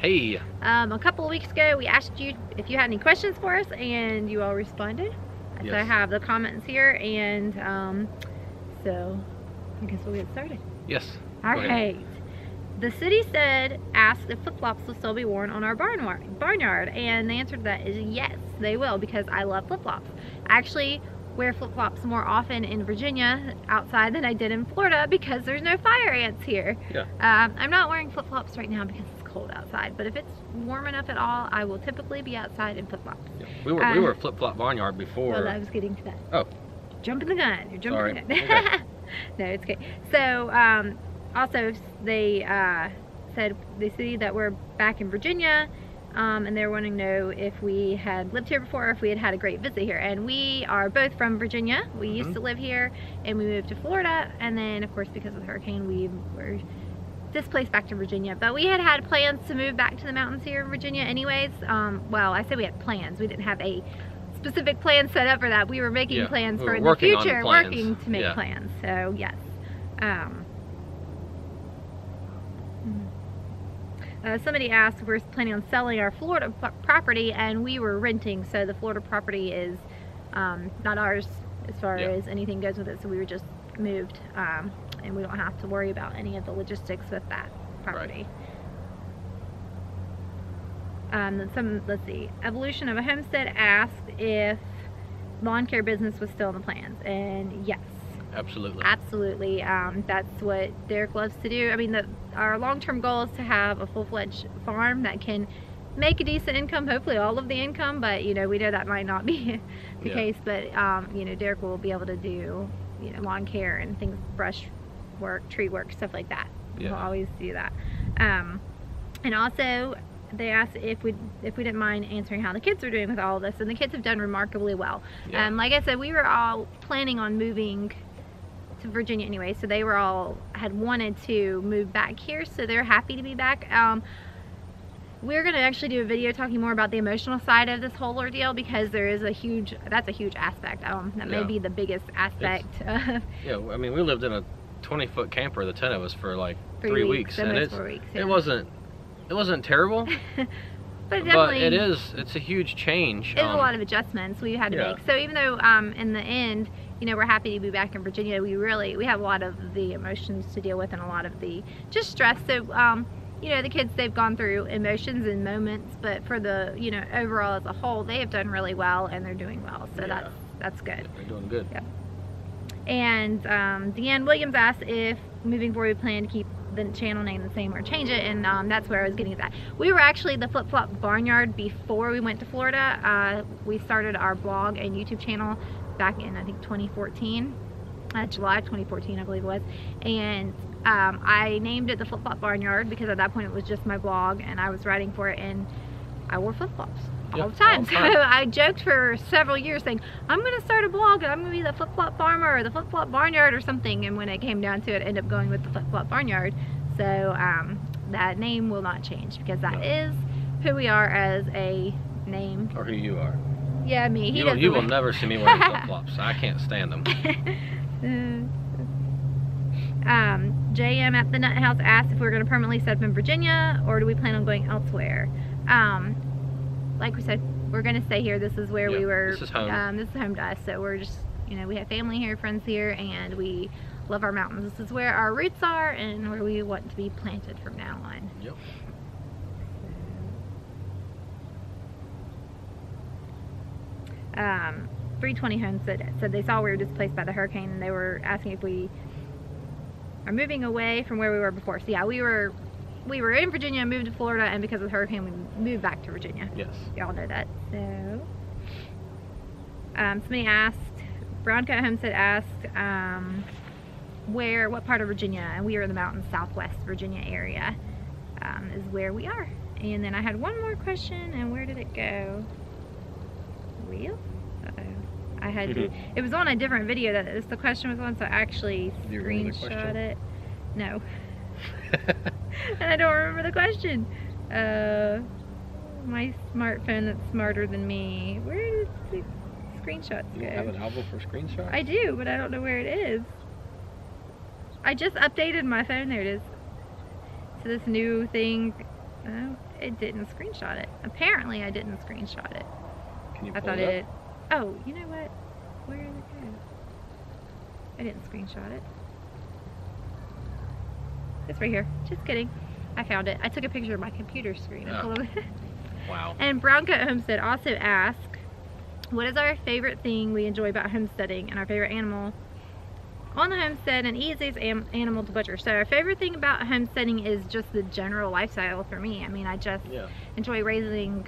Hey. A couple of weeks ago, we asked you if you had any questions for us, and you all responded. Yes. So I have the comments here, and so I guess we'll get started. Yes. All right. The city asked if flip-flops will still be worn on our barnyard, and the answer to that is yes, they will, because I love flip-flops. I actually wear flip-flops more often in Virginia outside than I did in Florida because there's no fire ants here. Yeah. I'm not wearing flip-flops right now because it's cold outside, but if it's warm enough at all, I will typically be outside in flip-flops. Yeah. We were a flip-flop barnyard before. Well, I was getting to that. Oh. Jumping the gun. You're jumping the gun. Okay. No, it's okay. So, also, they said the city that we're back in Virginia, and they're wanting to know if we had lived here before, or if we had a great visit here. And we are both from Virginia. We used to live here, and we moved to Florida, and then, of course, because of the hurricane, we were displaced back to Virginia. But we had plans to move back to the mountains here in Virginia anyways. Well, I say we had plans. We didn't have a specific plan set up for that. We were making plans for in the future, working to make plans. So, yes. Somebody asked if we're planning on selling our Florida property, and we were renting, so the Florida property is not ours as far as anything goes with it, so we were just moved, and we don't have to worry about any of the logistics with that property. Right. Let's see, Evolution of a Homestead asked if lawn care business was still in the plans, and yes. Absolutely. Absolutely. That's what Derek loves to do. I mean, our long-term goal is to have a full-fledged farm that can make a decent income, hopefully all of the income, but, you know, we know that might not be the case, but, you know, Derek will be able to do, you know, lawn care and things, brush work, tree work, stuff like that. Yeah. We'll always do that. And also, they asked if we didn't mind answering how the kids are doing with all of this, and the kids have done remarkably well. Yeah. Like I said, we were all planning on moving to Virginia anyway, so they were all had wanted to move back here, so they're happy to be back. We're gonna actually do a video talking more about the emotional side of this whole ordeal, because there is that's a huge aspect. That may be the biggest aspect. Yeah, I mean, we lived in a 20-foot camper, the 10 of us, for like 3 weeks, and it wasn't terrible. But it's a huge change. It's a lot of adjustments we had to make. So even though in the end, you know, we're happy to be back in Virginia, we have a lot of the emotions to deal with, and a lot of the just stress. So you know, the kids, they've gone through emotions and moments, but for the, you know, overall as a whole, they have done really well, and they're doing well. So that's good. Yeah, they're doing good. Yeah. And Deanne Williams asked if moving forward we plan to keep the channel name the same or change it, and that's where I was getting at that. We were actually the Flip Flop Barnyard before we went to Florida. We started our blog and YouTube channel back in, I think, 2014, July 2014, I believe it was, and I named it the Flip Flop Barnyard because at that point it was just my blog, and I was writing for it, and I wore flip-flops all the time. So I joked for several years saying, I'm going to start a blog and I'm going to be the Flip-Flop Farmer or the Flip-Flop Barnyard or something, and when it came down to it, I ended up going with the Flip-Flop Barnyard. So that name will not change, because that is who we are as a name. Or who you are. Yeah, me. You will never see me wearing flip-flops. I can't stand them. JM at the Nut House asked if we were going to permanently set up in Virginia, or do we plan on going elsewhere. Like we said, we're going to stay here. This is where we were. This is home. This is home to us. So we're just, you know, we have family here, friends here, and we love our mountains. This is where our roots are and where we want to be planted from now on. Yep. 320 Homes said they saw we were displaced by the hurricane, and they were asking if we are moving away from where we were before. So yeah, we were in Virginia, moved to Florida, and because of the hurricane, we moved back to Virginia. Yes. Y'all know that. So, somebody asked, Brown Coat Homestead asked, what part of Virginia, and we are in the mountains, southwest Virginia area, is where we are. And then I had one more question, and where did it go? Wheel? I had to, it was on a different video that the question was on, so I actually screenshot it. No. And I don't remember the question. My smartphone that's smarter than me. Where does the screenshots go? You have an album for screenshots? I do, but I don't know where it is. I just updated my phone. There it is. So this new thing. Oh, it didn't screenshot it. Apparently I didn't screenshot it. Can you I pull thought it up? Oh, you know what? Where did it go? I didn't screenshot it. It's right here. Just kidding. I found it. I took a picture of my computer screen. Wow. And Browncoat Homestead also asked, what is our favorite thing we enjoy about homesteading and our favorite animal on the homestead and easiest animal to butcher? So our favorite thing about homesteading is just the general lifestyle for me. I mean, I just enjoy raising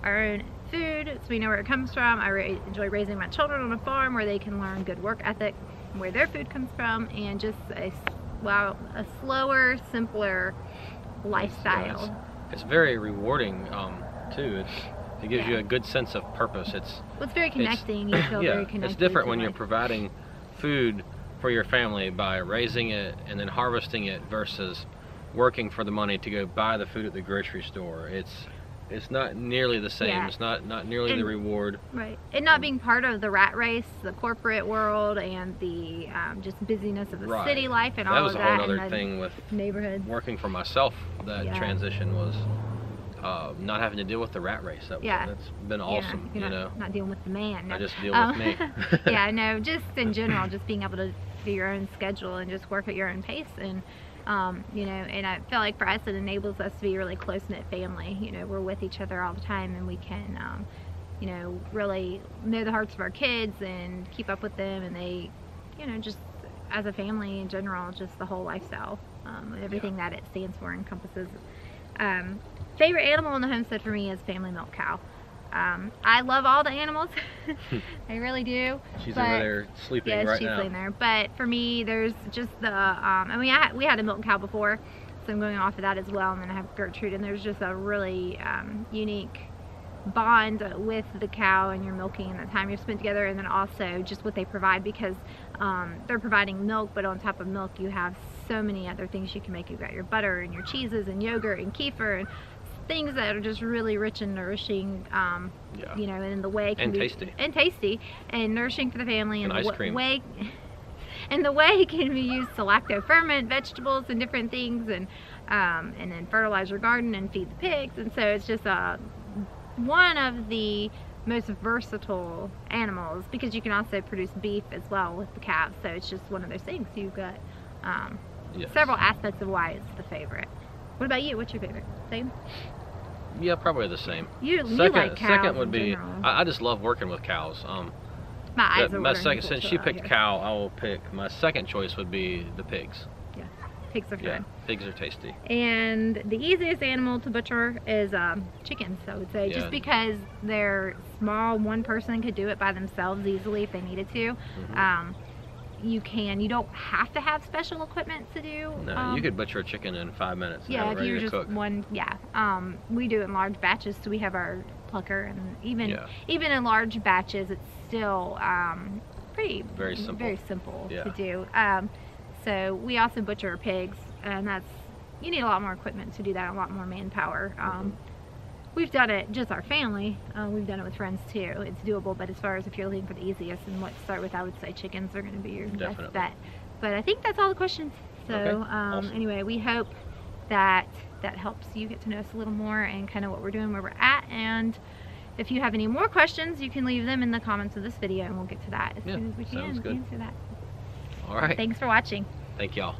our own food so we know where it comes from. I enjoy raising my children on a farm where they can learn good work ethic, where their food comes from, and just a slower, simpler lifestyle. Yeah, it's very rewarding too. It gives you a good sense of purpose. It's very connecting. You feel very connected. It's different when you're providing food for your family by raising it and then harvesting it versus working for the money to go buy the food at the grocery store. It's not nearly the same. It's not nearly the reward. Right. And not being part of the rat race, the corporate world, and the just busyness of the city life and all of that. That was a whole other thing with neighborhoods. Working for myself. That transition was not having to deal with the rat race. That's been awesome. You're not dealing with the man. No. I just deal with me. Yeah, no, just in general, just being able to do your own schedule and just work at your own pace. And you know, and I feel like for us it enables us to be a really close-knit family. You know, we're with each other all the time, and we can you know, really know the hearts of our kids and keep up with them, and they, you know, just as a family in general, just the whole lifestyle, everything that it stands for encompasses. Favorite animal in the homestead for me is family milk cow. I love all the animals. I really do. She's over there sleeping right now. Yeah, she's laying there. But for me, there's just the, I mean, we had a milk cow before, so I'm going off of that as well. And then I have Gertrude, and there's just a really unique bond with the cow and your milking and the time you spent together, and then also just what they provide, because they're providing milk, but on top of milk you have so many other things you can make. You've got your butter and your cheeses and yogurt and kefir and things that are just really rich and nourishing, you know, and the way can be tasty and nourishing for the family, and ice cream. And the way can be used to lacto-ferment vegetables and different things, and then fertilize your garden and feed the pigs. And so it's just one of the most versatile animals, because you can also produce beef as well with the calves. So it's just one of those things. You've got several aspects of why it's the favorite. What about you? What's your favorite? Same? Yeah, probably the same. You like cows. Second would be, I just love working with cows. My second, since she picked cow, I will pick, my second choice would be the pigs. Yeah, pigs are fun. Yeah, pigs are tasty. And the easiest animal to butcher is chickens, I would say, just because they're small. One person could do it by themselves easily if they needed to. You don't have to have special equipment to do. No, you could butcher a chicken in 5 minutes. Yeah, if you're just one. Yeah, we do it in large batches, so we have our plucker, and even in large batches, it's still very simple to do. So we also butcher pigs, and you need a lot more equipment to do that, a lot more manpower. We've done it, just our family. We've done it with friends too. It's doable, but as far as if you're looking for the easiest and what to start with, I would say chickens are going to be your best bet. But I think that's all the questions. So awesome. Anyway, we hope that helps you get to know us a little more and kind of what we're doing, where we're at. And if you have any more questions, you can leave them in the comments of this video, and we'll get to that as soon as we can answer that. All right. Thanks for watching. Thank y'all.